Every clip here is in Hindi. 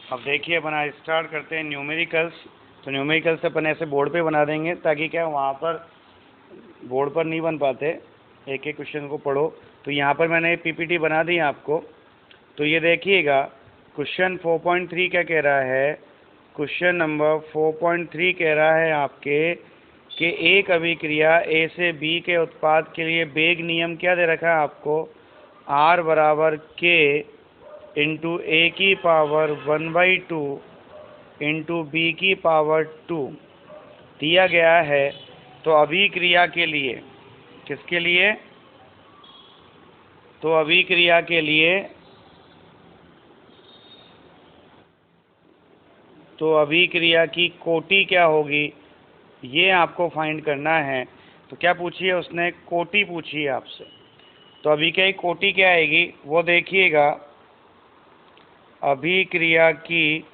अब देखिए अपन आज स्टार्ट करते हैं न्यूमेरिकल्स। तो न्यूमेरिकल्स अपन ऐसे बोर्ड पे बना देंगे ताकि क्या वहाँ पर बोर्ड पर नहीं बन पाते, एक एक क्वेश्चन को पढ़ो। तो यहाँ पर मैंने पीपीटी बना दी आपको। तो ये देखिएगा क्वेश्चन 4.3 क्या कह रहा है। क्वेश्चन नंबर 4.3 कह रहा है आपके कि एक अभिक्रिया ए से बी के उत्पाद के लिए वेग नियम क्या दे रखा है आपको, R बराबर K इंटू ए की पावर 1/2 इंटू बी की पावर 2 दिया गया है। तो अभिक्रिया के लिए, किसके लिए, तो अभिक्रिया के लिए, तो अभिक्रिया की कोटि क्या होगी ये आपको फाइंड करना है। तो क्या पूछी है उसने, कोटि पूछी है आपसे। तो अभिक्रिया की कोटि क्या आएगी वो देखिएगा। अभिक्रिया की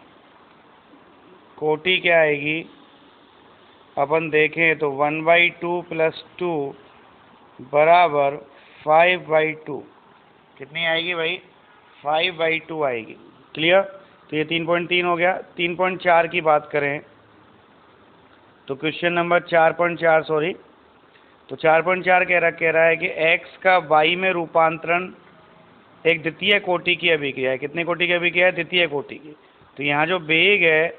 कोटि क्या आएगी अपन देखें तो 1/2 + 2 बराबर 5/2। कितनी आएगी भाई, 5/2 आएगी। क्लियर। तो ये 3.3 हो गया। 3.4 की बात करें तो क्वेश्चन नंबर 4.4 सॉरी, तो 4.4 कह रहा है कि x का y में रूपांतरण एक द्वितीय कोटि की अभिक्रिया है। कितने कोटि की अभिक्रिया है, द्वितीय कोटि की। तो यहाँ जो वेग है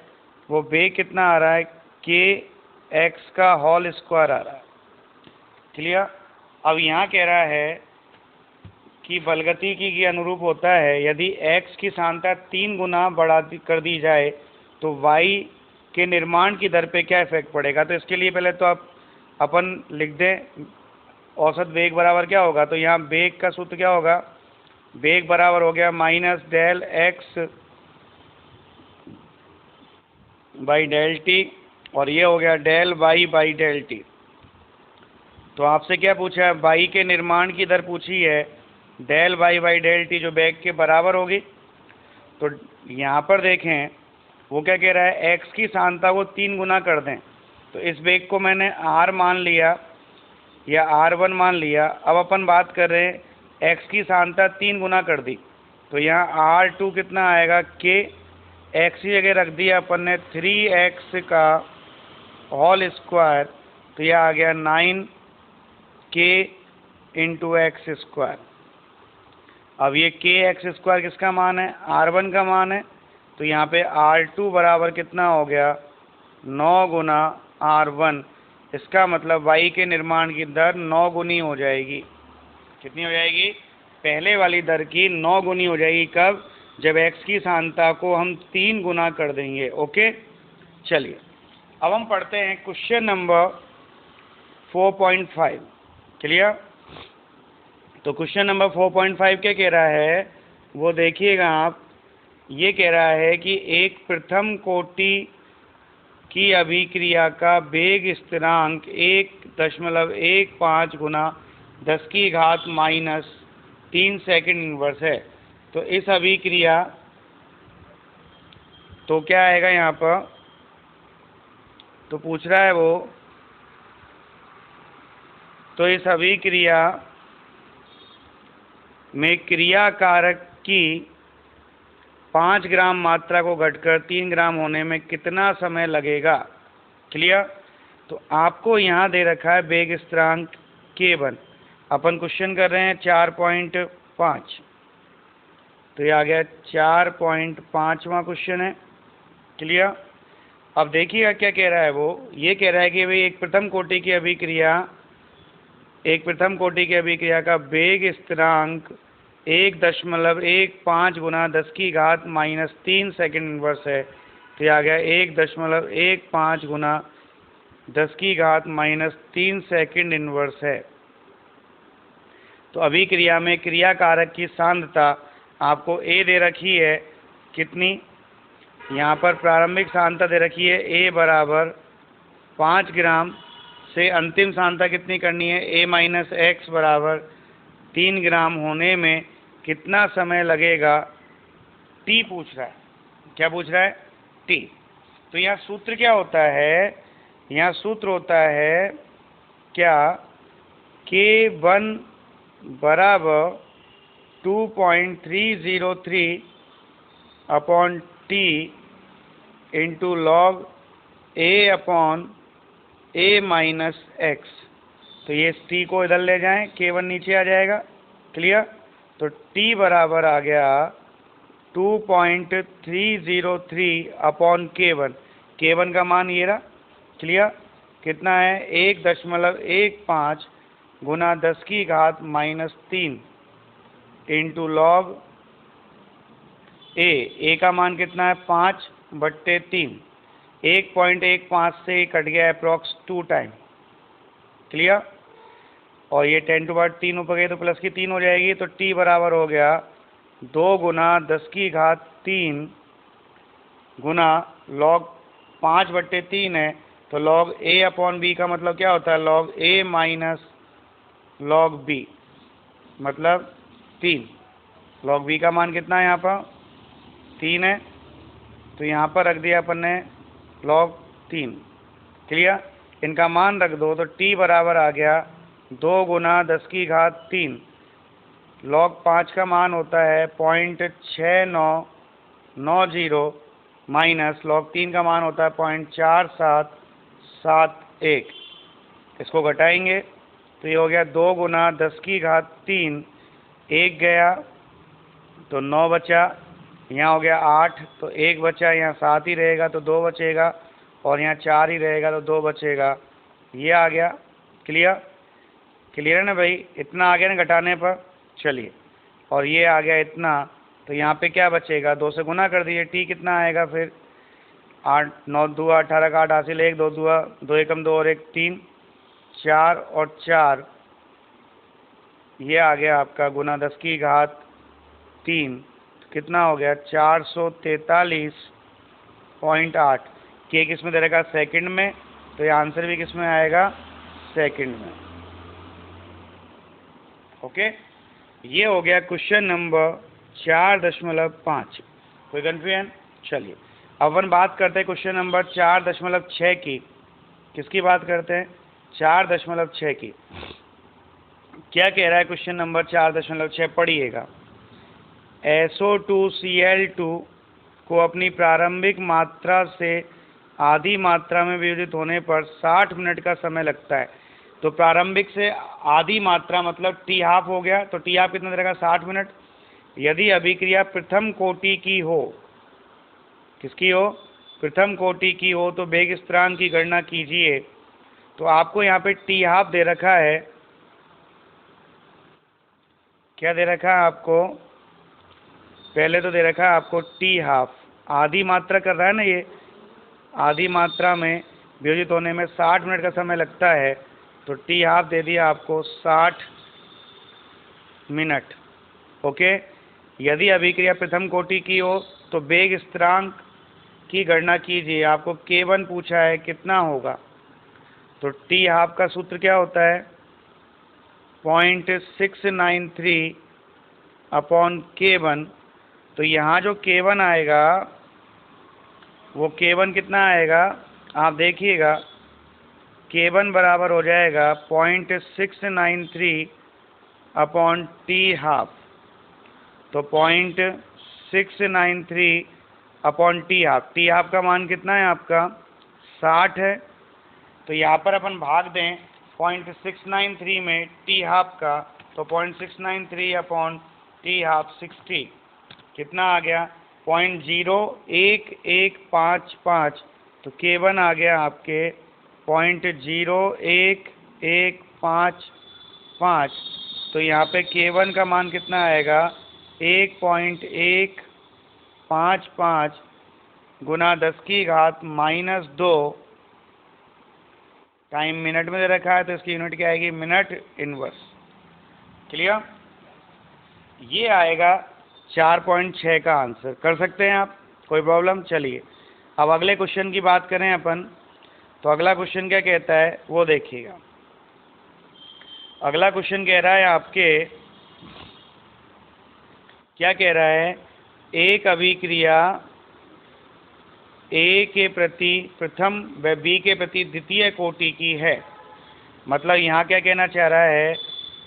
वो वेग कितना आ रहा है, kx का होल स्क्वायर आ रहा है। क्लियर। अब यहाँ कह रहा है कि बलगतिकी के अनुरूप होता है यदि x की सांद्रता 3 गुना बढ़ा कर दी जाए तो y के निर्माण की दर पे क्या इफेक्ट पड़ेगा। तो इसके लिए पहले तो आप अपन लिख दें औसत वेग बराबर क्या होगा। तो यहाँ वेग का सूत्र क्या होगा, वेग बराबर हो गया minus del x by del T, और ये हो गया del y by del T. तो आपसे क्या पूछा है, y के निर्माण की दर पूछी है, del y by del T जो वेग के बराबर होगी। तो यहाँ पर देखें वो क्या कह रहा है, x की सांद्रता को 3 गुना कर दें। तो इस वेग को मैंने r मान लिया या r1 मान लिया। अब अपन बात कर रहे हैं x की सांद्रता 3 गुना कर दी तो यहाँ r2 कितना आएगा, k x की जगह रख दिया अपन ने 3x का होल स्क्वायर। तो यह आ गया 9k इंटू एक्स स्क्वायर। अब ये k एक्स स्क्वायर किसका मान है, r1 का मान है। तो यहाँ पे r2 बराबर कितना हो गया, 9 गुना r1। इसका मतलब y के निर्माण की दर 9 गुनी हो जाएगी। कितनी हो जाएगी, पहले वाली दर की 9 गुनी हो जाएगी। कब, जब x की सांद्रता को हम 3 गुना कर देंगे। ओके चलिए अब हम पढ़ते हैं क्वेश्चन नंबर 4.5। क्लियर। तो क्वेश्चन नंबर 4.5 क्या कह रहा है वो देखिएगा आप। ये कह रहा है कि एक प्रथम कोटि की अभिक्रिया का वेग स्थिरांक 1.15 गुना 10⁻³ सेकंड इनवर्स है। तो इस अभिक्रिया, तो क्या आएगा यहाँ पर, तो पूछ रहा है वो, तो इस अभिक्रिया में क्रिया कारक की 5 ग्राम मात्रा को घटकर 3 ग्राम होने में कितना समय लगेगा। क्लियर। तो आपको यहाँ दे रखा है वेग स्थिरांक K1। अपन क्वेश्चन कर रहे हैं 4.5। तो ये आ गया 4.5वां क्वेश्चन है। क्लियर। अब देखिएगा क्या कह रहा है वो, ये कह रहा है कि भाई एक प्रथम कोटि की अभिक्रिया का वेग स्थिरांक 1.15 गुना 10⁻³ सेकंड इनवर्स है। तो ये आ गया 1.15 गुना 10⁻³ सेकंड इनवर्स है। तो अभिक्रिया में क्रिया कारक की सांद्रता आपको A दे रखी है, कितनी, यहाँ पर प्रारंभिक सांद्रता दे रखी है A बराबर 5 ग्राम से अंतिम सांद्रता कितनी करनी है, A-x बराबर 3 ग्राम होने में कितना समय लगेगा, T पूछ रहा है। क्या पूछ रहा है, T। तो यहाँ सूत्र क्या होता है, यहाँ सूत्र होता है क्या, K1 बराबर 2.303 अपॉन टी इंटू लॉग ए अपॉन ए माइनस एक्स। तो ये टी को इधर ले जाएं, K1 नीचे आ जाएगा। क्लियर? तो टी बराबर आ गया 2.303 अपॉन K1। K1 का मान ये रहा। क्लियर? कितना है? 1.15 गुना 10 की घात -3 इंटू लॉग ए का मान कितना है? 5/3। 1.15 से कट गया अप्रॉक्स 2 टाइम। क्लियर? और ये 10⁻³ ऊपर गई तो प्लस की 3 हो जाएगी। तो टी बराबर हो गया 2 गुना 10 की घात 3 गुना लॉग 5/3 है तो लॉग ए अपॉन बी का मतलब क्या होता है? लॉग ए माइनस लॉग बी मतलब 3। लॉग बी का मान कितना है यहाँ पर? 3 है। तो यहाँ पर रख दिया अपन ने लॉग 3। क्लियर? इनका मान रख दो तो टी बराबर आ गया 2 गुना 10 की घात 3। लॉग 5 का मान होता है 0.6990 माइनस लॉग 3 का मान होता है 0.4771। इसको घटाएंगे तो ये हो गया 2 गुना 10 की घात 3। 1 गया तो 9 बचा। यहाँ हो गया 8 तो 1 बचा। यहाँ 7 ही रहेगा तो 2 बचेगा और यहाँ 4 ही रहेगा तो 2 बचेगा। ये आ गया। क्लियर? क्लियर है ना भाई? इतना आ गया ना घटाने पर। चलिए, और ये आ गया इतना। तो यहाँ पे क्या बचेगा? 2 से गुना कर दिए। टी कितना आएगा फिर? 8 9 2 18 का 8 हासिल 1 2 2 2 एकम 2 और 1 3 4 और 4। ये आ गया आपका गुना 10 की घात 3। कितना हो गया? 443.8। के किस में दे रखा? सेकंड में। तो ये आंसर भी किस में आएगा? सेकंड में। ओके, ये हो गया क्वेश्चन नंबर 4.5। कोई कंफ्यूजन? चलिए, अब अपन बात करते हैं क्वेश्चन नंबर 4.6 की। किसकी बात करते हैं? 4.6 की। क्या कह रहा है क्वेश्चन नंबर 4.6? पढ़िएगा। SO2Cl2 को अपनी प्रारंभिक मात्रा से आधी मात्रा में विभाजित होने पर 60 मिनट का समय लगता है। तो प्रारंभिक से आधी मात्रा मतलब टी हाफ हो गया। तो टी हाफ कितना देगा? 60 मिनट। यदि अभिक्रिया प्रथम कोटि की हो, किसकी हो? प्रथम कोटि की हो तो वेग स्थिरांक की गणना कीजिए। तो आपको यहाँ पे टी हाफ दे रखा है। क्या दे रखा है आपको? पहले तो दे रखा है आपको टी हाफ। आधी मात्रा कर रहा है ना ये। आधी मात्रा में विभाजित होने में 60 मिनट का समय लगता है। तो टी हाफ दे दिया आपको 60 मिनट। ओके, यदि अभिक्रिया प्रथम कोटि की हो तो वेग स्थिरांक की गणना कीजिए। आपको K1 पूछा है, कितना होगा? तो टी हाफ का सूत्र क्या होता है? 0.693 अपॉन K1। तो यहाँ जो K1 आएगा वो K1 कितना आएगा? आप देखिएगा, K1 बराबर हो जाएगा 0.693 अपॉन टी हाफ। तो 0.693 upon T half. T half का मान कितना है आपका? 60 है। तो यहाँ पर अपन भाग दें 0.693 में टी हाफ का। तो 0.693 अपॉन टी हाफ 60 कितना आ गया? 0.01155। तो K1 आ गया आपके 0.01155। तो यहाँ पे K1 का मान कितना आएगा? 1.155 गुना 10 की घात -2 टाइम मिनट में दे रखा है तो इसकी यूनिट क्या आएगी? Minute inverse. क्लियर? ये आएगा 4.6 का आंसर। कर सकते हैं आप, कोई प्रॉब्लम? चलिए, अब अगले क्वेश्चन की बात करें अपन। तो अगला क्वेश्चन क्या कहता है वो देखिएगा। अगला क्वेश्चन कह रहा है आपके, क्या कह रहा है? एक अभिक्रिया ए के प्रति प्रथम व बी के प्रति द्वितीय कोटि की है। मतलब यहाँ क्या कहना चाह रहा है?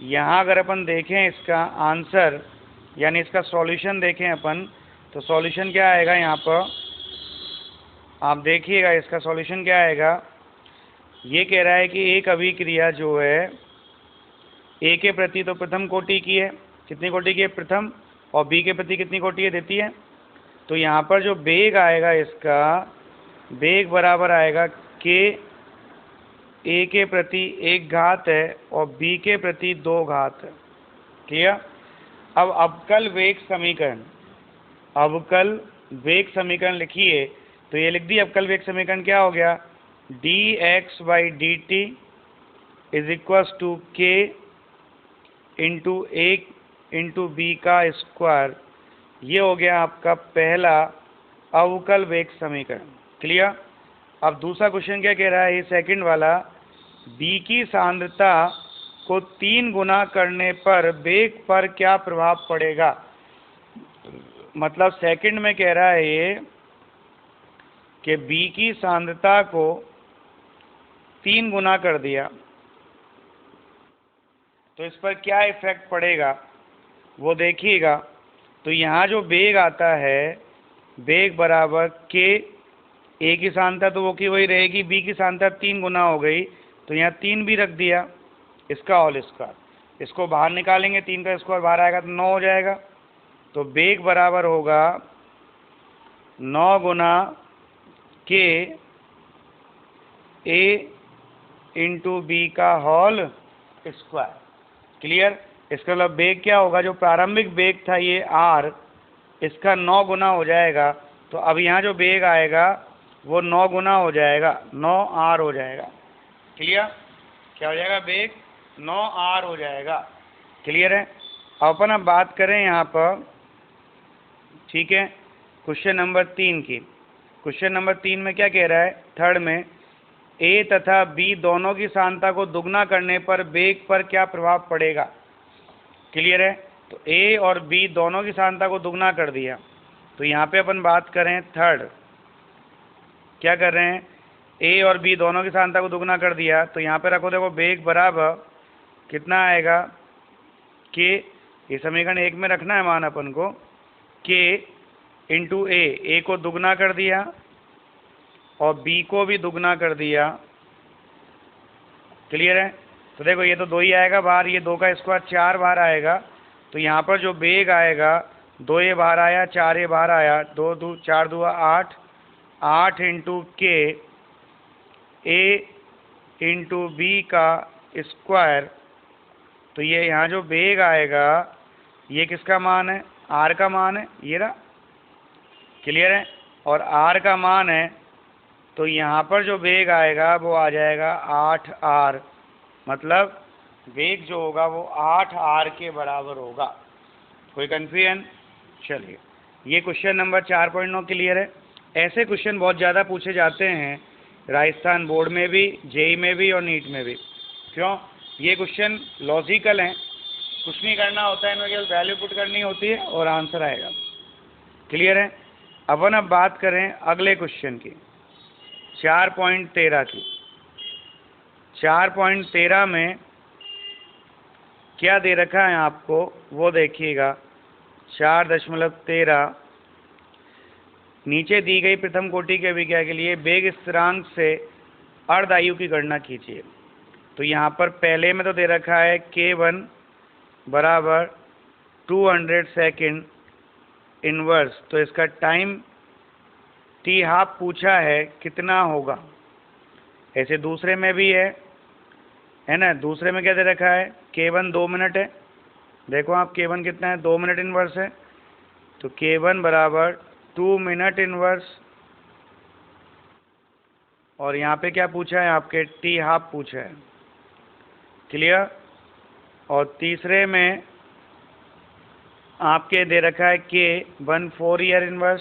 यहाँ अगर अपन देखें इसका आंसर यानी इसका सॉल्यूशन देखें अपन, तो सॉल्यूशन क्या आएगा यहाँ पर, आप देखिएगा इसका सॉल्यूशन क्या आएगा। ये कह रहा है कि एक अभिक्रिया जो है ए के प्रति तो प्रथम कोटि की है, कितनी कोटि की है, प्रथम, और बी के प्रति कितनी कोटि है, देती है। तो यहाँ पर जो वेग आएगा इसका वेग बराबर आएगा के ए के प्रति 1 घात है और बी के प्रति 2 घात है। क्लियर। अब अवकल वेग समीकरण, अवकल वेग समीकरण लिखिए। तो ये लिख दी अवकल वेग समीकरण, क्या हो गया, dx/dt इज इक्वल्स टू के इंटू 1 इंटू बी का स्क्वायर। ये हो गया आपका पहला अवकल वेग समीकरण। क्लियर। अब दूसरा क्वेश्चन क्या कह रहा है, ये सेकंड वाला, बी की सांद्रता को 3 गुना करने पर वेग पर क्या प्रभाव पड़ेगा। मतलब सेकंड में कह रहा है ये कि बी की सांद्रता को 3 गुना कर दिया तो इस पर क्या इफेक्ट पड़ेगा वो देखिएगा। तो यहाँ जो वेग आता है, वेग बराबर के ए की सांद्रता तो वो की वही रहेगी, बी की सांद्रता 3 गुना हो गई, तो यहाँ 3 भी रख दिया, इसका होल स्क्वायर। इसको बाहर निकालेंगे, 3 का स्क्वायर बाहर आएगा तो 9 हो जाएगा। तो वेग बराबर होगा 9 गुना के ए इंटू बी का होल स्क्वायर। क्लियर। इसका मतलब वेग क्या होगा, जो प्रारंभिक वेग था ये आर, इसका 9 गुना हो जाएगा। तो अब यहाँ जो वेग आएगा वो 9 गुना हो जाएगा, 9r हो जाएगा। क्लियर। क्या हो जाएगा, वेग 9r हो जाएगा। क्लियर है। अपन अब बात करें यहाँ पर, ठीक है, क्वेश्चन नंबर 3 की। क्वेश्चन नंबर 3 में क्या कह रहा है, थर्ड में, ए तथा बी दोनों की सांद्रता को दुगना करने पर वेग पर क्या प्रभाव पड़ेगा। क्लियर है। तो ए और बी दोनों की सांद्रता को दुगना कर दिया। तो यहाँ पे अपन बात करें थर्ड, क्या कर रहे हैं, ए और बी दोनों की सांद्रता को दुगना कर दिया। तो यहाँ पे रखो, देखो वेग बराबर कितना आएगा, के, ये समीकरण 1 में रखना है मान अपन को, के इंटू ए को दुगना कर दिया और बी को भी दुगना कर दिया। क्लियर है। तो देखो ये तो 2 ही आएगा बाहर, ये 2 का स्क्वायर 4 बाहर आएगा। तो यहाँ पर जो वेग आएगा, 2 ये बाहर आया, 4 ये बाहर आया, 2 2 4 2 8, 8 इंटू के ए इंटू बी का स्क्वायर। तो ये यहाँ जो वेग आएगा ये किसका मान है, आर का मान है, ये रहा। क्लियर है। और आर का मान है तो यहाँ पर जो वेग आएगा वो आ जाएगा 8r। मतलब वेग जो होगा वो 8r के बराबर होगा। कोई कन्फ्यूजन। चलिए, ये क्वेश्चन नंबर 4.9 क्लियर है। ऐसे क्वेश्चन बहुत ज़्यादा पूछे जाते हैं राजस्थान बोर्ड में भी, जेई में भी और नीट में भी। क्यों, ये क्वेश्चन लॉजिकल हैं, कुछ नहीं करना होता है, इनमें केवल वैल्यू पुट करनी होती है और आंसर आएगा। क्लियर है। अपन अब बात करें अगले क्वेश्चन की, 4.13 की। 4.13 में क्या दे रखा है आपको वो देखिएगा। 4.13 नीचे दी गई प्रथम कोटि के अभिक्रिया के लिए वेग स्थिरांक से अर्ध आयु की गणना कीजिए। तो यहाँ पर पहले में तो दे रखा है K1 बराबर 200 सेकेंड इनवर्स, तो इसका टाइम टी हाफ पूछा है कितना होगा। ऐसे दूसरे में भी है ना, दूसरे में क्या दे रखा है, K1 2 मिनट है। देखो आप K1 कितना है, 2 मिनट इनवर्स है। तो K1 बराबर 2 मिनट इनवर्स, और यहाँ पे क्या पूछा है आपके, टी हाफ पूछा है। क्लियर। और तीसरे में आपके दे रखा है K1 4 ईयर इनवर्स,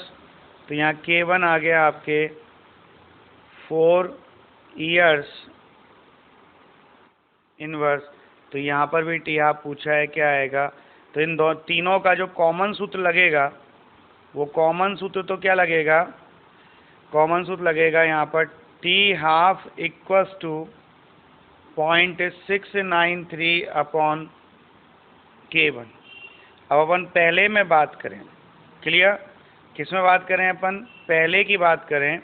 तो यहाँ K1 आ गया आपके 4 ईयर्स इनवर्स। तो यहाँ पर भी टी हाफ पूछा है, क्या आएगा। तो इन तीनों का जो कॉमन सूत्र लगेगा वो कॉमन सूत्र तो क्या लगेगा, कॉमन सूत्र लगेगा यहाँ पर T half equals to 0.693 upon K1। अब अपन पहले में बात करें। क्लियर। किस में बात करें अपन, पहले की बात करें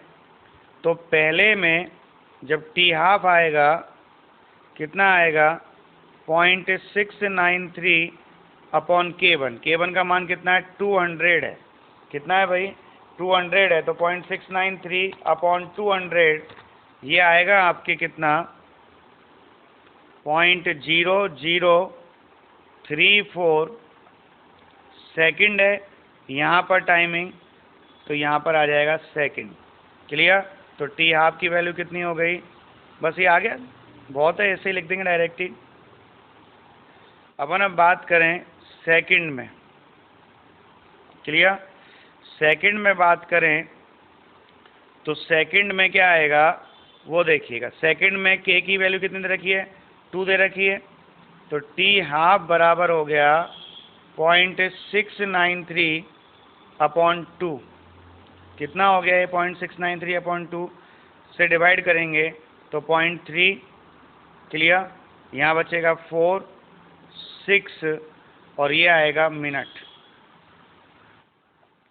तो पहले में जब टी हाफ आएगा कितना आएगा 0.693 अपॉन K1। K1 का मान कितना है 200 है, कितना है भाई 200 है, तो 0.693 अपॉन 200 ये आएगा आपके कितना 0.0034 सेकंड है यहाँ पर टाइमिंग, तो यहाँ पर आ जाएगा सेकंड। क्लियर। तो टी हाफ की वैल्यू कितनी हो गई, बस ये आ गया, बहुत है, ऐसे ही लिख देंगे डायरेक्ट ही। अपन अब बात करें सेकंड में। क्लियर। सेकंड में बात करें तो सेकंड में क्या आएगा वो देखिएगा। सेकंड में के की वैल्यू कितनी दे रखी है 2 दे रखी है, तो टी हाफ बराबर हो गया 0.693 अपॉन 2। कितना हो गया ये 0.693 अपॉन 2 से डिवाइड करेंगे तो 0.3। क्लियर। यहाँ बचेगा 4 6 और ये आएगा मिनट।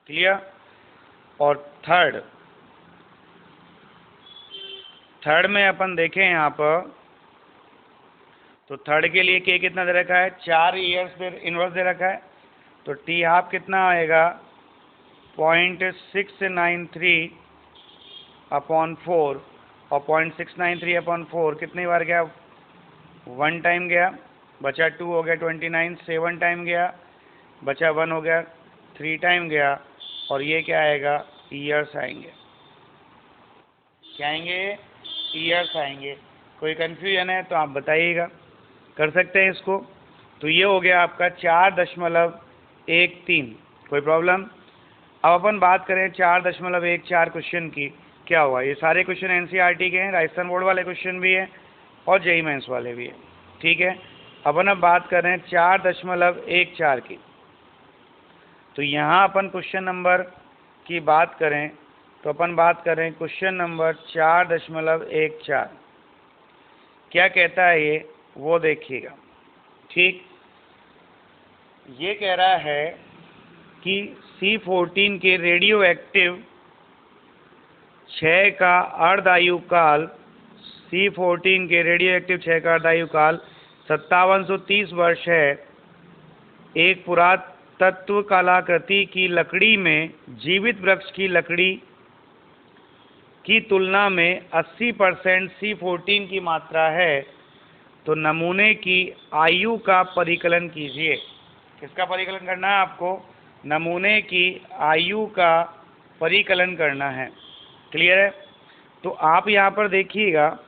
क्लियर। और थर्ड में अपन देखें यहाँ पर, तो थर्ड के लिए के कितना दे रखा है 4 ईयर्स इनवर्स दे रखा है, तो टी हाफ कितना आएगा 0.693 अपॉन 4, और 0.693 अपॉन 4 कितनी बार गया 1 टाइम गया, बचा 2 हो गया 29, 7 टाइम गया, बचा 1 हो गया 3 टाइम गया, और ये क्या आएगा ईयर्स आएंगे। क्या आएंगे ईयर्स आएंगे। कोई कन्फ्यूजन है तो आप बताइएगा, कर सकते हैं इसको। तो ये हो गया आपका 4.13। कोई प्रॉब्लम। अब अपन बात करें 4.14 क्वेश्चन की, क्या हुआ, ये सारे क्वेश्चन एनसीईआरटी के हैं, राजस्थान बोर्ड वाले क्वेश्चन भी हैं और जेईई मेंस वाले भी हैं। ठीक है। अपन अब बात करें 4.14 की, तो यहाँ अपन क्वेश्चन नंबर की बात करें तो अपन बात करें क्वेश्चन नंबर 4.14 क्या कहता है ये वो देखिएगा। ठीक। ये कह रहा है कि C14 के रेडियो एक्टिव 6 का अर्धायु काल, C14 के रेडियो एक्टिव 6 का अर्धायु काल 5730 वर्ष है। एक पुरातत्व कलाकृति की लकड़ी में जीवित वृक्ष की लकड़ी की तुलना में 80% C14 की मात्रा है, तो नमूने की आयु का परिकलन कीजिए। किसका परिकलन करना है आपको, नमूने की आयु का परिकलन करना है। क्लियर है। तो आप यहाँ पर देखिएगा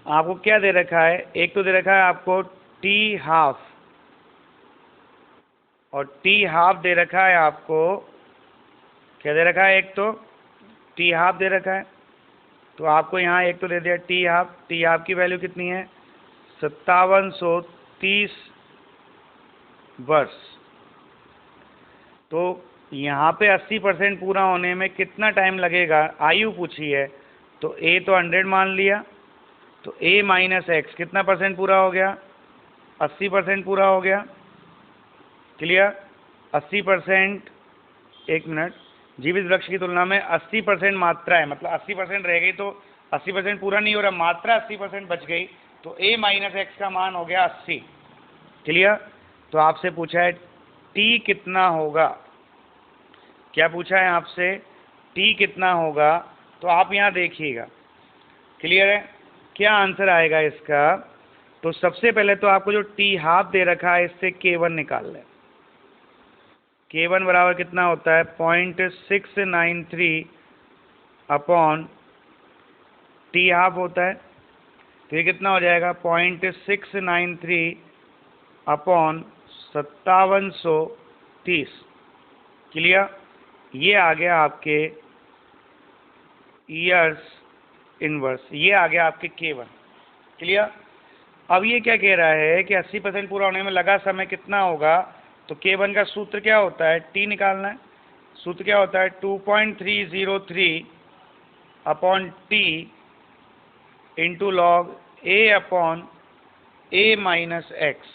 आपको क्या दे रखा है, एक तो दे रखा है आपको टी हाफ, और टी हाफ दे रखा है आपको, क्या दे रखा है, एक तो टी हाफ दे रखा है, तो आपको यहाँ एक तो दे दिया टी हाफ। टी हाफ की वैल्यू कितनी है 5730 वर्ष। तो यहाँ पे 80% पूरा होने में कितना टाइम लगेगा, आयु पूछी है, तो ए तो 100 मान लिया, तो ए माइनस एक्स कितना परसेंट पूरा हो गया 80% पूरा हो गया। क्लियर। 80%, एक मिनट, जीवित वृक्ष की तुलना में 80% मात्रा है, मतलब 80% रह गई, तो 80% पूरा नहीं हो रहा, मात्रा 80% बच गई, तो a माइनस एक्स का मान हो गया 80। क्लियर। तो आपसे पूछा है t कितना होगा, क्या पूछा है आपसे t कितना होगा, तो आप यहाँ देखिएगा। क्लियर है। क्या आंसर आएगा इसका, तो सबसे पहले तो आपको जो t हाफ दे रखा है इससे K1 निकाल लें। K1 बराबर कितना होता है 0.693 अपॉन टी हाफ होता है, तो ये कितना हो जाएगा 0.693 अपॉन 5730। क्लियर। ये आ गया आपके ईयर्स इनवर्स, ये आ गया आपके K1। क्लियर। अब ये क्या कह रहा है कि 80% पूरा होने में लगा समय कितना होगा, तो K1 का सूत्र क्या होता है, T निकालना है। सूत्र क्या होता है 2.303 upon T into log A upon A minus x.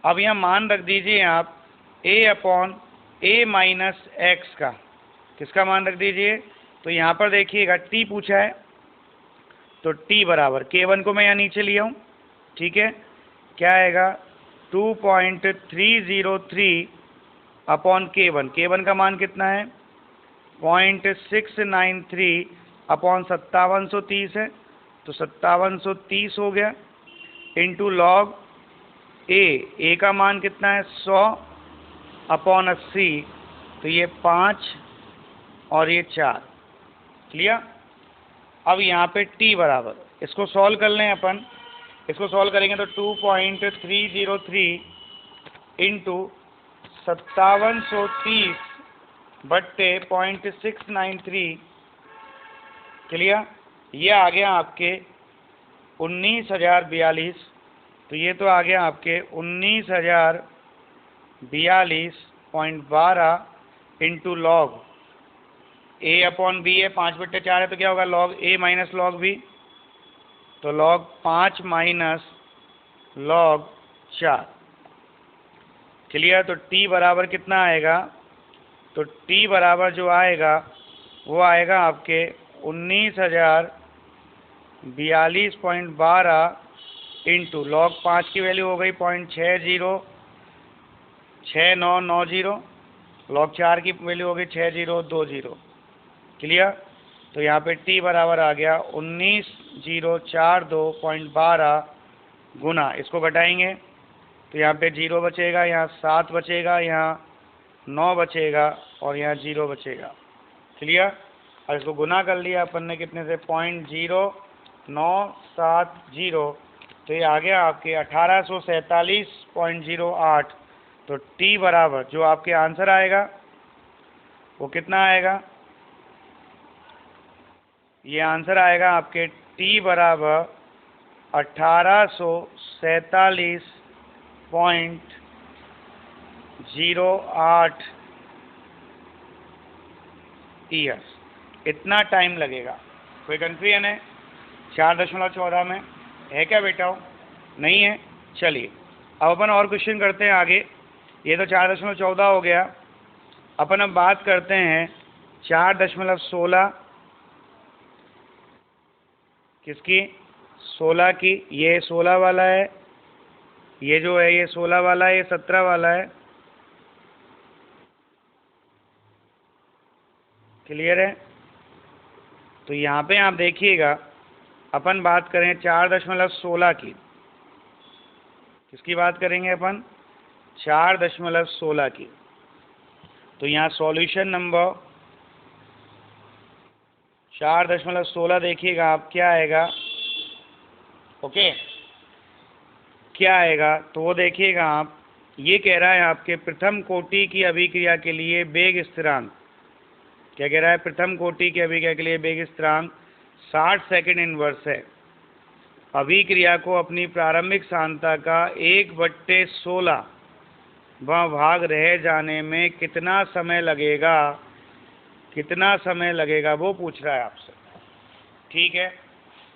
अब यहाँ मान रख दीजिए आप A upon A minus x का। किसका मान रख दीजिए, तो यहाँ पर देखिएगा टी पूछा है, तो टी बराबर K1 को मैं यहाँ नीचे लिया हूँ, ठीक है, क्या आएगा 2.303 अपॉन K1, K1 का मान कितना है 0.693 अपॉन 5730 है, तो 5730 हो गया, इंटू लॉग ए का मान कितना है 100 अपॉन 80, तो ये 5 और ये 4, क्लियर। अब यहाँ पे टी बराबर, इसको सॉल्व कर लें अपन, इसको सॉल्व करेंगे तो 2.303 इंटू 5730 बट्टे 0.693, क्लियर, ये आ गया आपके 19,042, तो ये तो आ गया आपके 19,042.12 इंटू लॉग ए अपॉन बी है, 5/4 है, तो क्या होगा लॉग ए माइनस लॉग बी, तो लॉग 5 माइनस लॉग 4, क्लियर। तो टी बराबर कितना आएगा, तो टी बराबर जो आएगा वो आएगा आपके 19,042.12 इंटू लॉग 5 की वैल्यू हो गई 0.606990, लॉग 4 की वैल्यू हो गई 6020, क्लियर। तो यहाँ पे टी बराबर आ गया 19,042.12 गुना, इसको घटाएंगे तो यहाँ पे 0 बचेगा, यहाँ 7 बचेगा, यहाँ 9 बचेगा और यहाँ 0 बचेगा, क्लियर। और इसको गुना कर लिया अपन ने कितने से 0.0970, तो ये आ गया आपके 1847.08। तो टी बराबर जो आपके आंसर आएगा वो कितना आएगा, ये आंसर आएगा आपके टी बराबर 1847.08 ईयर्स, इतना टाइम लगेगा। कोई कंफ्यूजन है 4.14 में है क्या बेटा, नहीं है। चलिए अब अपन और क्वेश्चन करते हैं आगे, ये तो 4.14 हो गया, अपन अब बात करते हैं 4.16 किसकी, 16 की, ये 16 वाला है, ये जो है ये 16 वाला है, ये 17 वाला है, क्लियर है। तो यहाँ पे आप देखिएगा अपन बात करें 4.16 की, किसकी बात करेंगे अपन 4.16 की, तो यहाँ सॉल्यूशन नंबर 4.16 देखिएगा आप क्या आएगा, ओके क्या आएगा, तो वो देखिएगा आप, ये कह रहा है आपके प्रथम कोटि की अभिक्रिया के लिए वेग स्थिरांक, क्या कह रहा है, प्रथम कोटि की अभिक्रिया के लिए वेग स्थिरांक 60 सेकंड इनवर्स है, अभिक्रिया को अपनी प्रारंभिक सांद्रता का 1/16 भाग रह जाने में कितना समय लगेगा, कितना समय लगेगा वो पूछ रहा है आपसे, ठीक है।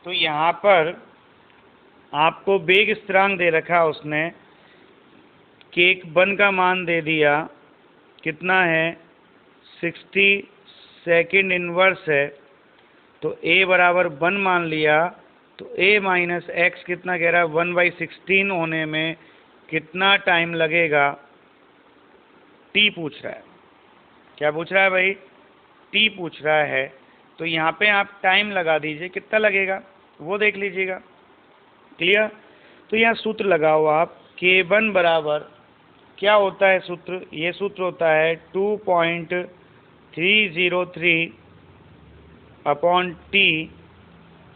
तो यहाँ पर आपको वेग स्थिरांक दे रखा उसने, K1 का मान दे दिया कितना है 60 सेकंड इनवर्स है, तो A बराबर 1 मान लिया, तो A माइनस एक्स कितना कह रहा है 1/16 होने में कितना टाइम लगेगा, T पूछ रहा है, क्या पूछ रहा है भाई, T पूछ रहा है। तो यहाँ पे आप टाइम लगा दीजिए, कितना लगेगा वो देख लीजिएगा, क्लियर। तो यहाँ सूत्र लगाओ आप, K1 बराबर क्या होता है सूत्र, ये सूत्र होता है 2.303 upon T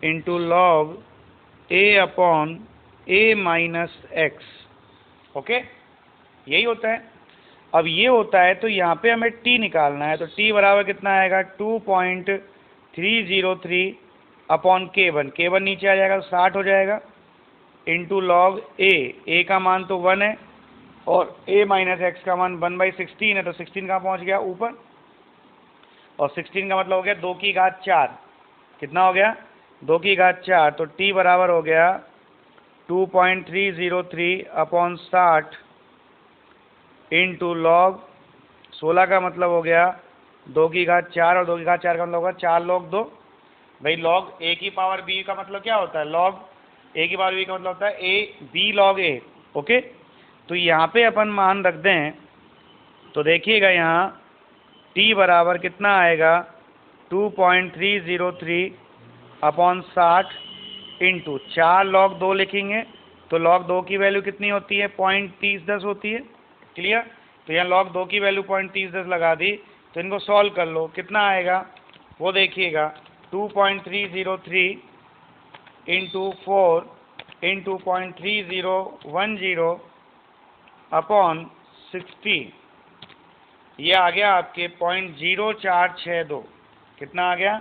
into log A upon A minus x, okay यही होता है। अब ये होता है तो यहाँ पे हमें T निकालना है, तो T बराबर कितना आएगा 2.303 अपॉन K1 नीचे आ जाएगा तो 60 हो जाएगा, इंटू लॉग A का मान तो 1 है और A माइनस एक्स का मान 1/16 है, तो 16 कहाँ पहुँच गया ऊपर, और 16 का मतलब हो गया 2 की घात 4, कितना हो गया 2 की घात 4, तो T बराबर हो गया 2.303 अपॉन 60 इंटू लॉग 16 का मतलब हो गया 2 की घात 4 और 2 की घात 4 का मतलब होगा 4 log 2। भाई log a की पावर b का मतलब क्या होता है? log a की पावर b का मतलब होता है a b log a। Okay, तो यहाँ पे अपन मान रख दें तो देखिएगा यहाँ t बराबर कितना आएगा 2.303 अपॉन 60 इंटू 4 log 2 लिखेंगे तो log 2 की वैल्यू कितनी होती है? 0.3010 होती है। क्लियर? तो यहाँ log 2 की वैल्यू 0.3010 लगा दी, तो इनको सॉल्व कर लो, कितना आएगा वो देखिएगा 2.303 इंटू 4 इंटू 0.3010 अपॉन 60, ये आ गया आपके 0.0462। कितना आ गया?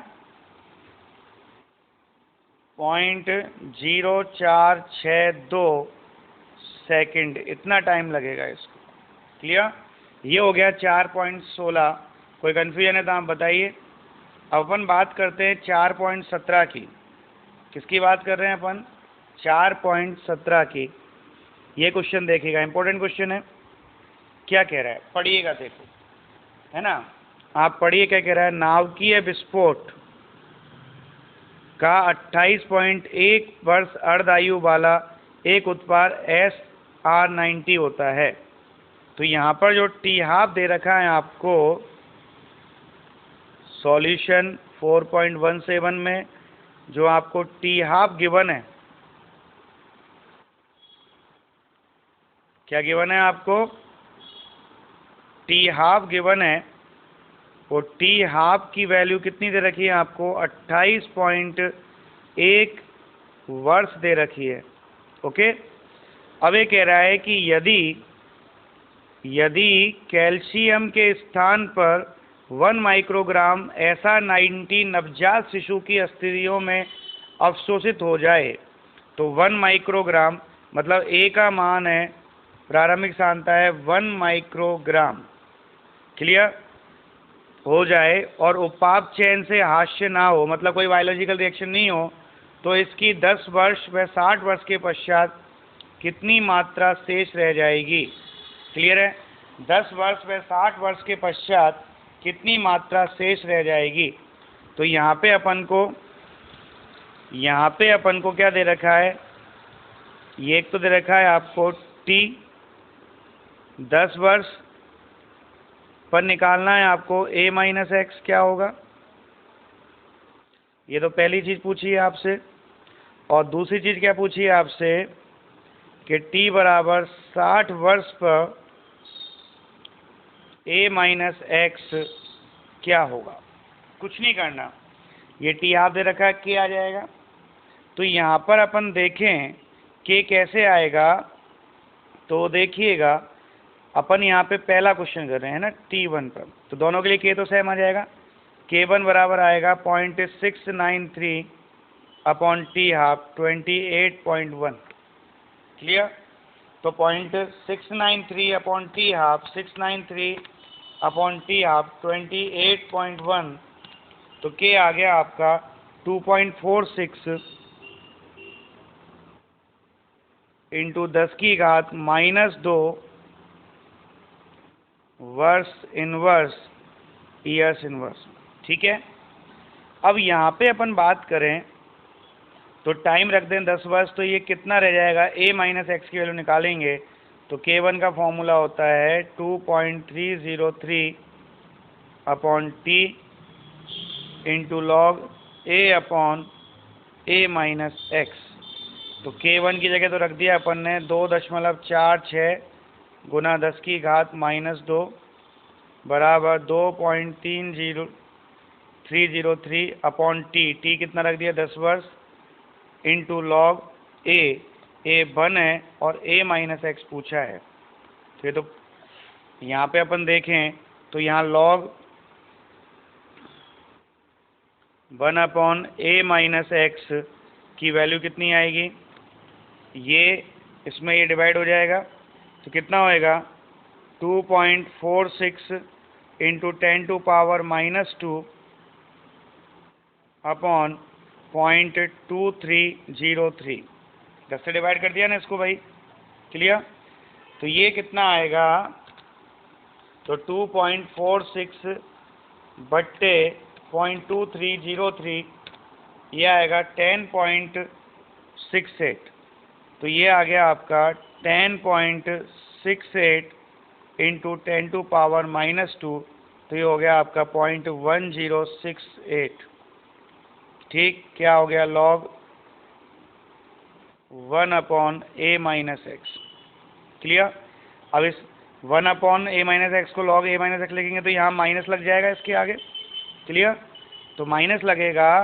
0.0462 सेकंड, इतना टाइम लगेगा इसको। क्लियर? ये हो गया 4.16। कोई कन्फ्यूजन है तो आप बताइए। अब अपन बात करते हैं 4.17 की। किसकी बात कर रहे हैं अपन? 4.17 की। ये क्वेश्चन देखिएगा, इंपॉर्टेंट क्वेश्चन है। क्या कह रहा है पढ़िएगा, देखो, है ना, आप पढ़िए क्या कह रहा है। नाभिकीय विस्फोट का 28.1 वर्ष अर्धायु वाला एक उत्पाद SR90 होता है। तो यहाँ पर जो टी हाफ दे रखा है आपको सॉल्यूशन 4.17 में, जो आपको टी हाफ गिवन है, क्या गिवन है आपको? टी हाफ गिवन है। वो टी हाफ की वैल्यू कितनी दे रखी है आपको? 28.1 वर्ष दे रखी है। ओके, अब ये कह रहा है कि यदि कैल्शियम के स्थान पर 1 माइक्रोग्राम SR90 नवजात शिशु की अस्थियों में अवशोषित हो जाए तो 1 माइक्रोग्राम मतलब ए का मान है, प्रारंभिक सांद्रता है 1 माइक्रोग्राम, क्लियर हो जाए, और उपाप चयन से हास्य ना हो, मतलब कोई बायोलॉजिकल रिएक्शन नहीं हो, तो इसकी 10 वर्ष व 60 वर्ष के पश्चात कितनी मात्रा शेष रह जाएगी? क्लियर है? 10 वर्ष व 60 वर्ष के पश्चात कितनी मात्रा शेष रह जाएगी? तो यहाँ पे अपन को क्या दे रखा है? ये एक तो दे रखा है आपको टी 10 वर्ष पर निकालना है आपको a माइनस एक्स क्या होगा। ये तो पहली चीज़ पूछी है आपसे। और दूसरी चीज़ क्या पूछी है आपसे कि t बराबर 60 वर्ष पर a माइनस एक्स क्या होगा। कुछ नहीं करना, ये t आप दे रखा है, k आ जाएगा। तो यहाँ पर अपन देखें k कैसे आएगा, तो देखिएगा अपन यहाँ पे पहला क्वेश्चन कर रहे हैं ना T1 पर, तो दोनों के लिए k तो सेम आ जाएगा। K1 बराबर आएगा 0.693 अपॉन टी हाफ 28.1। क्लियर? तो 0.693 upon T half 693 upon T half 28.1, तो k आ गया आपका 2.46 इंटू 10 की घात -2 वर्स इनवर्स ईयर्स इनवर्स। ठीक है, अब यहाँ पे अपन बात करें तो टाइम रख दें 10 वर्ष, तो ये कितना रह जाएगा? a माइनस एक्स की वैल्यू निकालेंगे तो K1 का फॉर्मूला होता है 2.303 upon T into log a upon a minus x. तो K1 की जगह तो रख दिया अपन ने 2.46 गुना 10 की घात -2 बराबर 2.303 अपॉन टी कितना रख दिया? 10 वर्ष इंटू लॉग a 1 है और a माइनस एक्स पूछा है। तो ये तो यहाँ पे अपन देखें तो यहाँ log 1 upon a minus x की वैल्यू कितनी आएगी? ये इसमें ये डिवाइड हो जाएगा तो कितना होएगा? 2.46 इंटू 10 टू पावर -2 अपॉन 0.2303। 10 से डिवाइड कर दिया ना इसको भाई। क्लियर? तो ये कितना आएगा? तो 2.46 बट्टे 0.2303, ये आएगा 10.68। तो ये आ गया आपका 10.68 इंटू 10⁻⁻², तो ये हो गया आपका 0.1068। ठीक, क्या हो गया, log 1/a-x। क्लियर। अब इस 1/a-x को log a-x लिखेंगे तो यहाँ माइनस लग जाएगा इसके आगे। क्लियर। तो माइनस लगेगा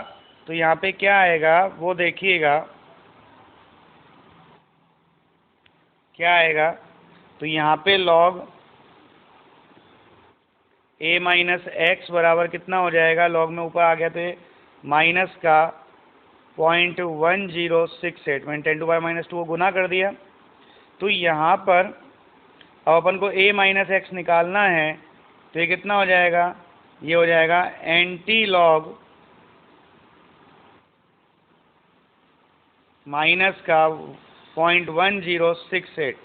तो यहाँ पे क्या आएगा वो देखिएगा, क्या आएगा। तो यहाँ पे log a-x बराबर कितना हो जाएगा, log में ऊपर आ गया तो ये माइनस का 0.1068, मैंने 10⁻² को गुना कर दिया। तो यहाँ पर अब अपन को a-x निकालना है, तो ये कितना हो जाएगा, ये हो जाएगा एंटी लॉग माइनस का 0.1068।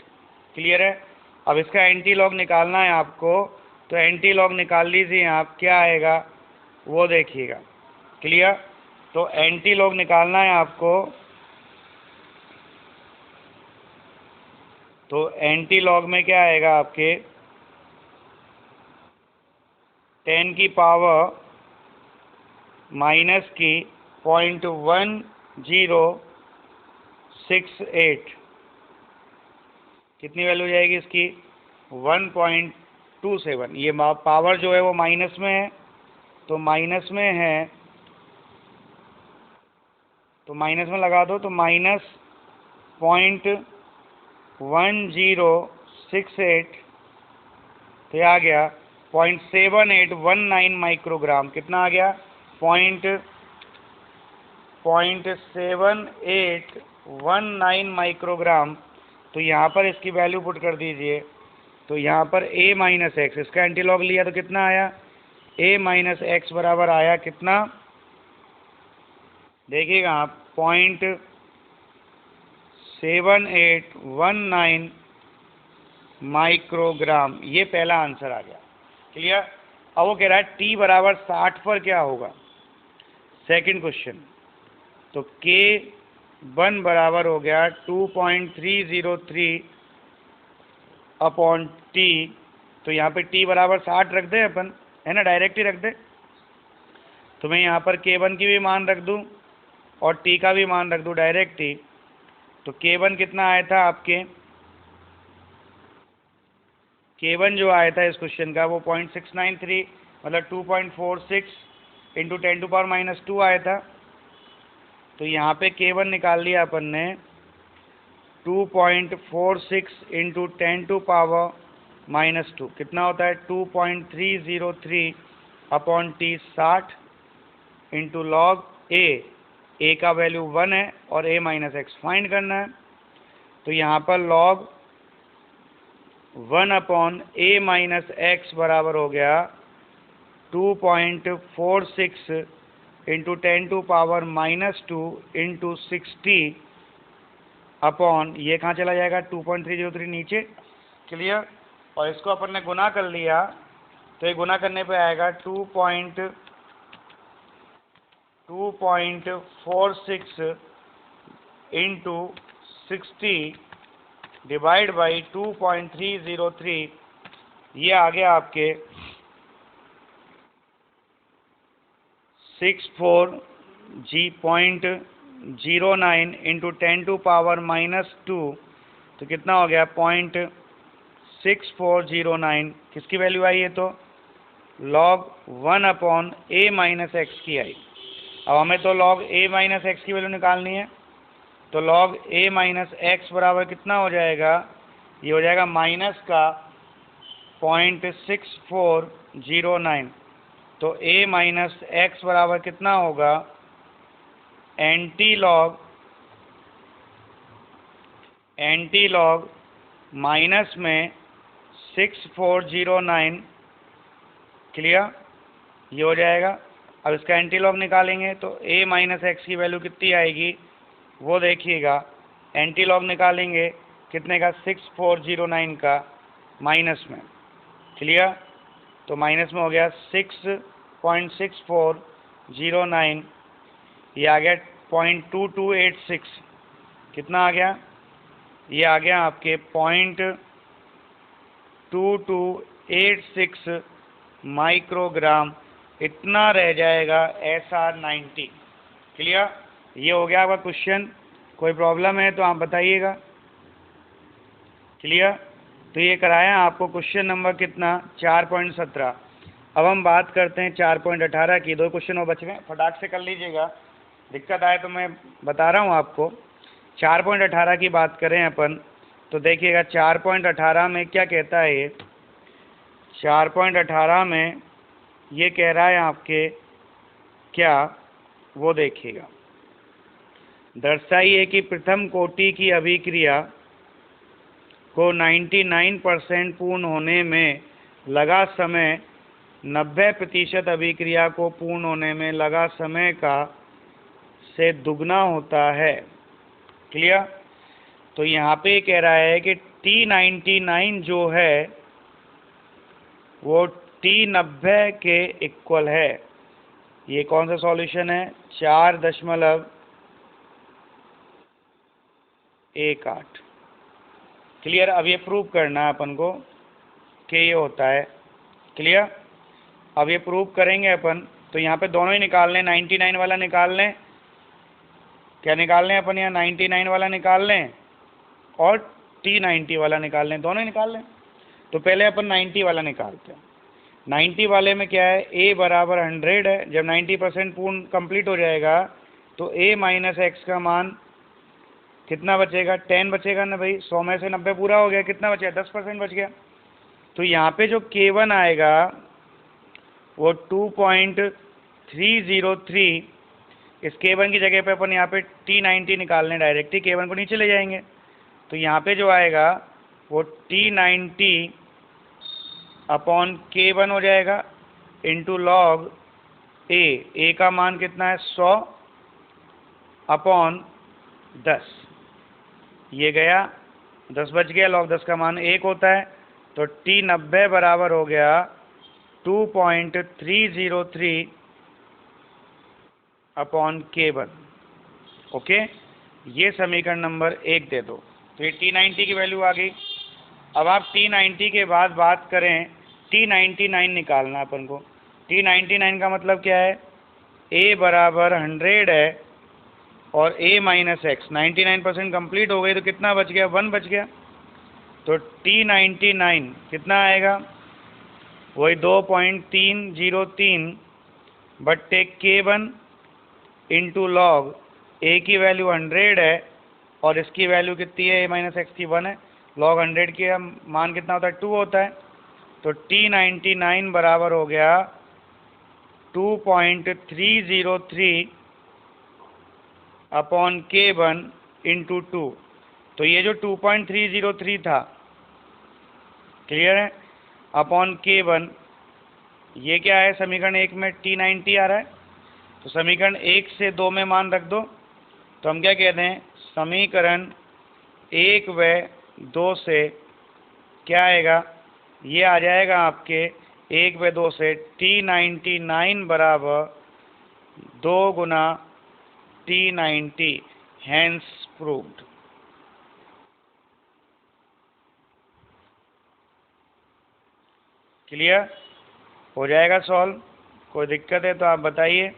क्लियर है। अब इसका एंटी लॉग निकालना है आपको, तो एंटी लॉग निकाल लीजिए आप, क्या आएगा वो देखिएगा। क्लियर। तो एंटी लॉग निकालना है आपको, तो एंटी लॉग में क्या आएगा आपके 10 की पावर माइनस की 0.1068, कितनी वैल्यू जाएगी इसकी 1.27। ये पावर जो है वो माइनस में है, तो माइनस में है तो माइनस में लगा दो, तो -0.1068, तो ये आ गया 0.7819 माइक्रोग्राम। कितना आ गया 0.7819 माइक्रोग्राम। तो यहाँ पर इसकी वैल्यू पुट कर दीजिए, तो यहाँ पर a-x, इसका एंटीलॉग लिया तो कितना आया, a-x बराबर आया कितना, देखिएगा आप 0.7819 माइक्रोग्राम, ये पहला आंसर आ गया। क्लियर। अब वो कह रहा है t बराबर 60 पर क्या होगा, सेकंड क्वेश्चन। तो k1 बराबर हो गया 2.303/t। तो यहाँ पे t बराबर 60 रख दें अपन, है ना, डायरेक्ट ही रख दें। तो मैं यहाँ पर k1 की भी मान रख दूँ और t का भी मान रख दूँ डायरेक्ट ही। तो k1 कितना आया था आपके, k1 जो आया था इस क्वेश्चन का वो 0.693, मतलब 2.46 इंटू 10⁻² आया था। तो यहाँ पे k1 निकाल लिया अपन ने 2.46 इंटू 10⁻², कितना होता है 2.303/t, 60 इंटू लॉग a का वैल्यू 1 है और a-x फाइंड करना है। तो यहाँ पर लॉग 1/a-x बराबर हो गया 2.46 इंटू 10⁻² इंटू 60 अपॉन, ये कहाँ चला जाएगा 2.303 नीचे। क्लियर। और इसको अपन ने गुना कर लिया, तो ये गुना करने पे आएगा 2.46 इंटू 60 डिवाइड बाई 2.303, ये आ गया आपके 64.09 इंटू 10⁻², तो कितना हो गया 0.6409। किसकी वैल्यू आई है, तो log 1/a-x की आई। अब हमें तो log a-x की वैल्यू निकालनी है, तो log a-x बराबर कितना हो जाएगा, ये हो जाएगा माइनस का 0.6409। तो a-x बराबर कितना होगा, एंटी लॉग माइनस में 6409। क्लियर, ये हो जाएगा। अब इसका एंटी लॉग निकालेंगे तो a-x की वैल्यू कितनी आएगी वो देखिएगा। एंटी लॉग निकालेंगे कितने का, 6409 का, माइनस में। क्लियर। तो माइनस में हो गया 6 0.6409, ये आ गया 0.2286, कितना आ गया, ये आ गया आपके 0.2286 माइक्रोग्राम, इतना रह जाएगा SR90। क्लियर, ये हो गया आपका क्वेश्चन। कोई प्रॉब्लम है तो आप बताइएगा। क्लियर, तो ये कराया आपको क्वेश्चन नंबर कितना, 4.17। अब हम बात करते हैं 4.18 की। 2 क्वेश्चन और बच गए, फटाक से कर लीजिएगा, दिक्कत आए तो मैं बता रहा हूँ आपको। 4.18 की बात करें अपन तो देखिएगा 4.18 में क्या कहता है ये। 4.18 में ये कह रहा है आपके क्या, वो देखिएगा। दर्शाइए कि प्रथम कोटि की अभिक्रिया को 99% पूर्ण होने में लगा समय 90% अभिक्रिया को पूर्ण होने में लगा समय का से दुगना होता है। क्लियर, तो यहाँ पे कह रहा है कि T99 जो है वो T90 के इक्वल है। ये कौन सा सॉल्यूशन है, 4.18। क्लियर, अब ये प्रूव करना है अपन को कि ये होता है। क्लियर, अब ये प्रूव करेंगे अपन, तो यहाँ पे दोनों ही निकाल लें, 99 वाला निकाल लें। क्या निकाल लें अपन, यहाँ 99 वाला निकाल लें और T90 वाला निकाल लें, दोनों ही निकाल लें। तो पहले अपन 90 वाला निकालते हैं। 90 वाले में क्या है, a बराबर 100 है। जब 90% पूर्ण कंप्लीट हो जाएगा तो a माइनस एक्स का मान कितना बचेगा, 10 बचेगा ना भाई। 100 में से 90 पूरा हो गया, कितना बचा, 10% बच गया। तो यहाँ पे जो K1 आएगा वो 2.303। इस K1 की जगह पे अपन यहाँ पे T90 निकाल लें डायरेक्ट ही, K1 को नीचे ले जाएंगे। तो यहाँ पे जो आएगा वो T90 अपॉन K1 हो जाएगा इंटू लॉग a का मान कितना है 100 अपॉन 10, ये गया 10 बच गया, लॉग 10 का मान 1 होता है। तो T90 बराबर हो गया 2.303 अपॉन K1। ओके, ये समीकरण नंबर 1 दे दो। तो ये T90 की वैल्यू आ गई। अब आप T90 के बाद बात करें, T99 निकालना अपन को। T99 का मतलब क्या है, a बराबर 100 है और a माइनस एक्स, 99% कंप्लीट हो गई तो कितना बच गया, 1 बच गया। तो T99 कितना आएगा, वही 2.303 बट्टे K1 इंटू लॉग a की वैल्यू 100 है और इसकी वैल्यू कितनी है, a माइनस एक्स की 1 है। लॉग 100 के मान कितना होता है, 2 होता है। तो T99 बराबर हो गया 2.303 अपॉन K1 इंटू 2। तो ये जो 2.303 था, क्लियर है, अपॉन K1, ये क्या है, समीकरण 1 में T90 आ रहा है। तो समीकरण 1 से 2 में मान रख दो, तो हम क्या कहते हैं, समीकरण 1 व 2 से क्या आएगा, ये आ जाएगा आपके 1 व 2 से T99 बराबर 2 गुना T90, हैंस प्रूव्ड। क्लियर, हो जाएगा सॉल्व। कोई दिक्कत है तो आप बताइए।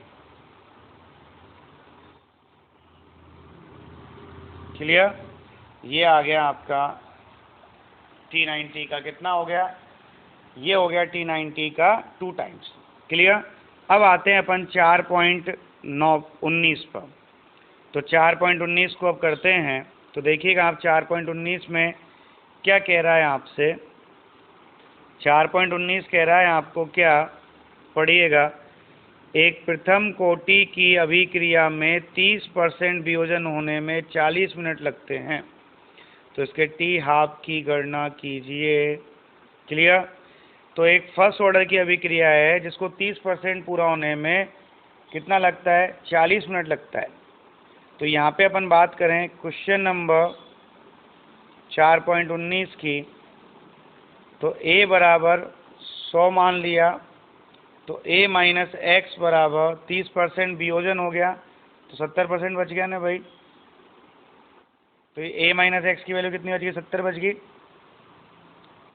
क्लियर, ये आ गया आपका T90 का कितना हो गया, ये हो गया T90 का 2 टाइम्स। क्लियर, अब आते हैं अपन 4.19 पर। तो 4.19 को अब करते हैं, तो देखिएगा आप 4.19 में क्या कह रहा है आपसे। 4.19 कह रहा है आपको क्या, पढ़िएगा, एक प्रथम कोटि की अभिक्रिया में 30% वियोजन होने में 40 मिनट लगते हैं। तो इसके T½ की गणना कीजिए। क्लियर, तो एक फर्स्ट ऑर्डर की अभिक्रिया है जिसको 30% पूरा होने में कितना लगता है, 40 मिनट लगता है। तो यहाँ पे अपन बात करें क्वेश्चन नंबर 4.19 की, तो a बराबर 100 मान लिया तो a माइनस एक्स बराबर 30% वियोजन हो गया, तो 70% बच गया ना भाई। तो a माइनस एक्स की वैल्यू कितनी बच गई, 70 बच गई।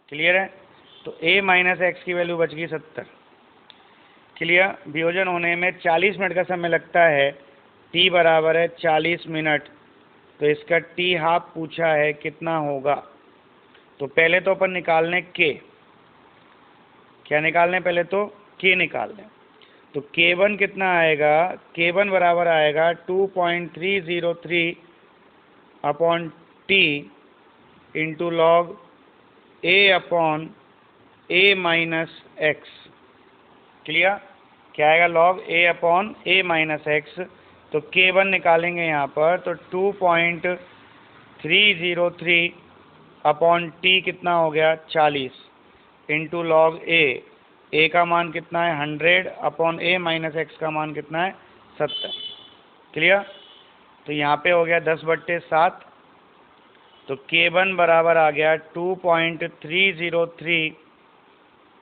क्लियर है? तो a माइनस एक्स की वैल्यू बच गई 70। क्लियर? वियोजन होने में 40 मिनट का समय लगता है, t बराबर है 40 मिनट, तो इसका t हाफ पूछा है कितना होगा। तो पहले तो अपन निकाल लें k, क्या निकाल लें, पहले तो k निकाल लें। तो k1 कितना आएगा, k1 बराबर आएगा 2.303 upon t into log a upon a minus x. Clear? क्या आएगा, log a upon a minus x. तो k1 निकालेंगे यहाँ पर, तो 2.303 अपॉन t कितना हो गया 40 इंटू लॉग a का मान कितना है 100 अपॉन a माइनस एक्स का मान कितना है 70। क्लियर? तो यहाँ पे हो गया 10/7। तो k1 बराबर आ गया 2.303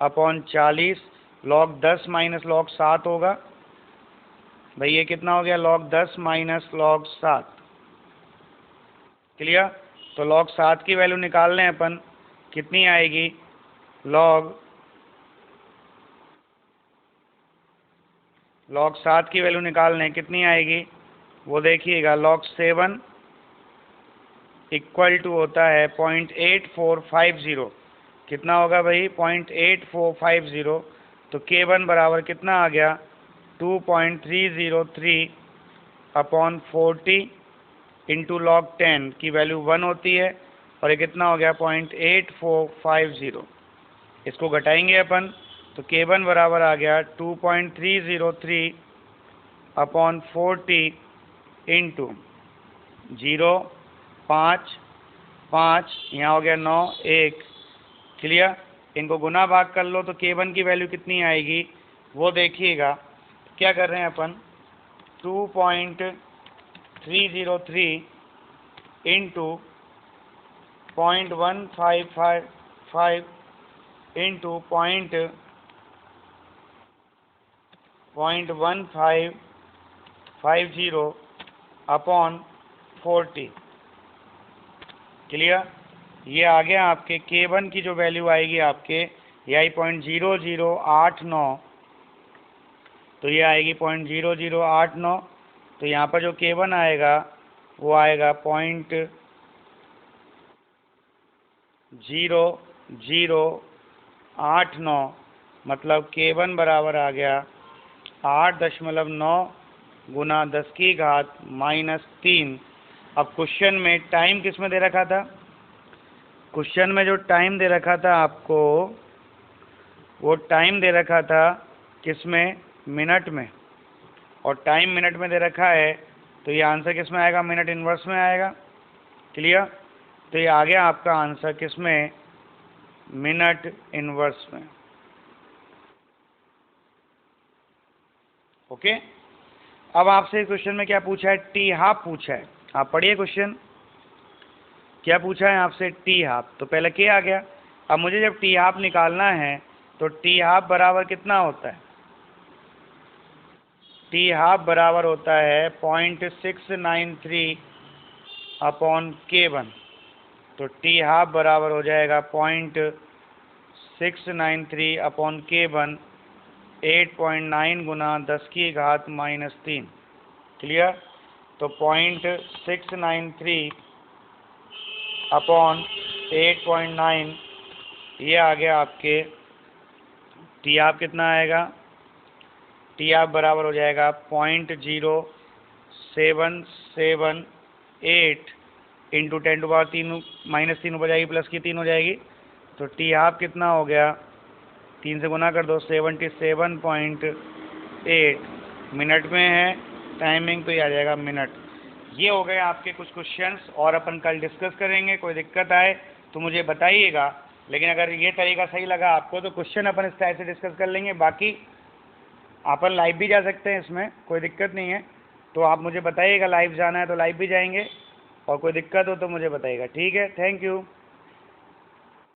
अपॉन 40, लॉग 10 माइनस लॉग 7 होगा भाई। ये कितना हो गया, लॉग 10 माइनस लॉग 7। क्लियर? तो लॉग 7 की वैल्यू निकाल लें अपन, कितनी आएगी, लॉग 7 की वैल्यू निकाल लें, कितनी आएगी वो देखिएगा। लॉग 7 इक्वल टू होता है 0.8450। कितना होगा भाई, 0.8450। तो k1 बराबर कितना आ गया, 2.303 अपॉन 40 इंटू लॉग 10 की वैल्यू 1 होती है, और ये कितना हो गया 0.8450। इसको घटाएंगे अपन, तो k1 बराबर आ गया 2.303 अपॉन 40 इंटू 0 5 5, यहाँ हो गया 9 1। क्लियर? इनको गुना भाग कर लो, तो k1 की वैल्यू कितनी आएगी वो देखिएगा। क्या कर रहे हैं अपन, 2.303 इंटू 0.155 इंटू 0.1550 अपॉन 40। क्लियर? ये आ गया आपके k1 की जो वैल्यू आएगी आपके, यही 0.0089, तो ये आएगी 0.0089। तो यहाँ पर जो k1 आएगा वो आएगा 0.0089, मतलब k1 बराबर आ गया 8.9 गुना 10 की घात -3। अब क्वेश्चन में टाइम किस में दे रखा था, क्वेश्चन में जो टाइम दे रखा था आपको, वो टाइम दे रखा था किस में, मिनट में, और टाइम मिनट में दे रखा है, तो ये आंसर किस में आएगा, मिनट इनवर्स में आएगा। क्लियर? तो ये आ गया आपका आंसर किस में, मिनट इनवर्स में। ओके? अब आपसे क्वेश्चन में क्या पूछा है, टी हाफ पूछा है। आप पढ़िए क्वेश्चन, क्या पूछा है आपसे, टी हाफ। तो पहले क्या आ गया, अब मुझे जब टी हाफ निकालना है, तो टी हाफ बराबर कितना होता है, टी हाफ बराबर होता है 0.693 अपॉन k1। तो टी हाफ बराबर हो जाएगा 0.693 अपॉन k1, 8.9 गुना 10 की घात -3। क्लियर? तो 0.693 अपॉन 8.9, ये आ गया आपके, टी हाफ कितना आएगा, टी हाफ बराबर हो जाएगा 0.0778 इंटू 10⁻³ -3 ऊपर जाएगी, प्लस की 3 हो जाएगी। तो टी हाफ कितना हो गया, 3 से गुना कर दो, 77.8 मिनट में है टाइमिंग, तो ये आ जाएगा मिनट। ये हो गए आपके कुछ क्वेश्चंस, और अपन कल डिस्कस करेंगे। कोई दिक्कत आए तो मुझे बताइएगा, लेकिन अगर ये तरीका सही लगा आपको तो क्वेश्चन अपन इस टाइप से डिस्कस कर लेंगे। बाकी अपन लाइव भी जा सकते हैं, इसमें कोई दिक्कत नहीं है। तो आप मुझे बताइएगा, लाइव जाना है तो लाइव भी जाएंगे, और कोई दिक्कत हो तो मुझे बताइएगा। ठीक है, थैंक यू।